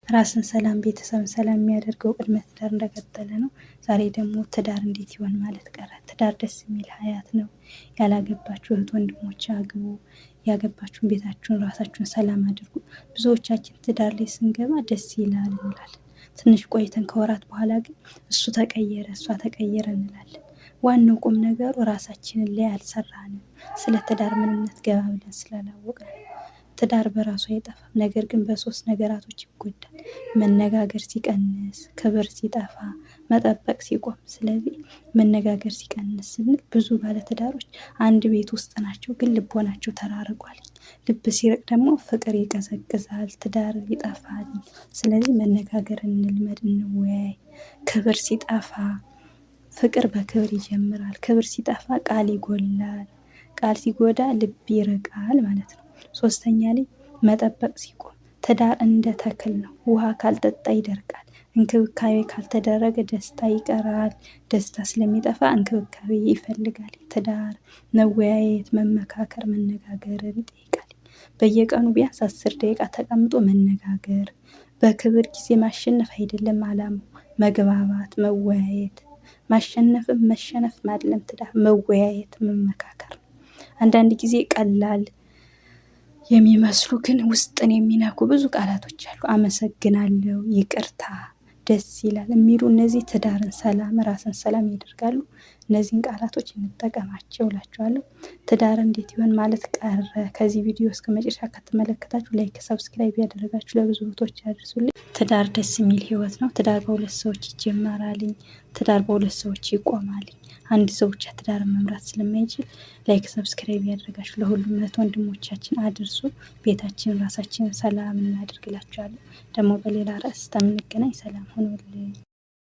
ራስን ሰላም ቤተሰብን ሰላም የሚያደርገው ቅድመ ትዳር እንደቀጠለ ነው። ዛሬ ደግሞ ትዳር እንዴት ይሆን ማለት ቀረ። ትዳር ደስ የሚል ሀያት ነው። ያላገባችሁ እህት ወንድሞች አግቡ፣ ያገባችሁን ቤታችሁን ራሳችሁን ሰላም አድርጉ። ብዙዎቻችን ትዳር ላይ ስንገባ ደስ ይላል እንላለን። ትንሽ ቆይተን ከወራት በኋላ ግን እሱ ተቀየረ እሷ ተቀየረ እንላለን። ዋናው ቁም ነገሩ ራሳችንን ላይ አልሰራንም። ስለ ትዳር ምንነት ገባ ብለን ስላላወቅን። ትዳር በራሱ አይጠፋም፣ ነገር ግን በሶስት ነገራቶች ይጎዳል። መነጋገር ሲቀንስ፣ ክብር ሲጠፋ፣ መጠበቅ ሲቆም። ስለዚህ መነጋገር ሲቀንስ ስንል ብዙ ባለትዳሮች አንድ ቤት ውስጥ ናቸው፣ ግን ልቦናቸው ተራርቋል። ልብ ሲርቅ ደግሞ ፍቅር ይቀዘቅዛል፣ ትዳር ይጠፋል። ስለዚህ መነጋገር እንልመድ፣ እንወያይ። ክብር ሲጠፋ ፍቅር በክብር ይጀምራል። ክብር ሲጠፋ ቃል ይጎላል። ቃል ሲጎዳ ልብ ይርቃል ማለት ነው። ሶስተኛ ላይ መጠበቅ ሲቆም፣ ትዳር እንደ ተክል ነው። ውሃ ካልጠጣ ይደርቃል። እንክብካቤ ካልተደረገ ደስታ ይቀራል። ደስታ ስለሚጠፋ እንክብካቤ ይፈልጋል። ትዳር መወያየት፣ መመካከር፣ መነጋገርን ይጠይቃል። በየቀኑ ቢያንስ 10 ደቂቃ ተቀምጦ መነጋገር። በክብር ጊዜ ማሸነፍ አይደለም አላማው፣ መግባባት፣ መወያየት። ማሸነፍም መሸነፍ አይደለም ትዳር፣ መወያየት፣ መመካከር። አንዳንድ ጊዜ ቀላል የሚመስሉ ግን ውስጥን የሚነኩ ብዙ ቃላቶች አሉ። አመሰግናለሁ፣ ይቅርታ፣ ደስ ይላል የሚሉ እነዚህ ትዳርን ሰላም፣ ራስን ሰላም ያደርጋሉ። እነዚህን ቃላቶች እንጠቀማቸው እላችኋለሁ። ትዳር እንዴት ይሆን ማለት ቀረ። ከዚህ ቪዲዮ እስከ መጨረሻ ከተመለከታችሁ ላይክ፣ ሰብስክራይብ ያደረጋችሁ ለብዙ እህቶች ያደርሱልኝ። ትዳር ደስ የሚል ህይወት ነው። ትዳር በሁለት ሰዎች ይጀመራልኝ። ትዳር በሁለት ሰዎች ይቆማልኝ። አንድ ሰው ብቻ ትዳር መምራት ስለማይችል ላይክ፣ ሰብስክራይብ ያደረጋችሁ ለሁሉም እህት ወንድሞቻችን አድርሱ። ቤታችንን ራሳችንን ሰላም እናድርግላችኋለሁ። ደግሞ በሌላ ርዕስ እስከምንገናኝ ሰላም ሁኑልኝ።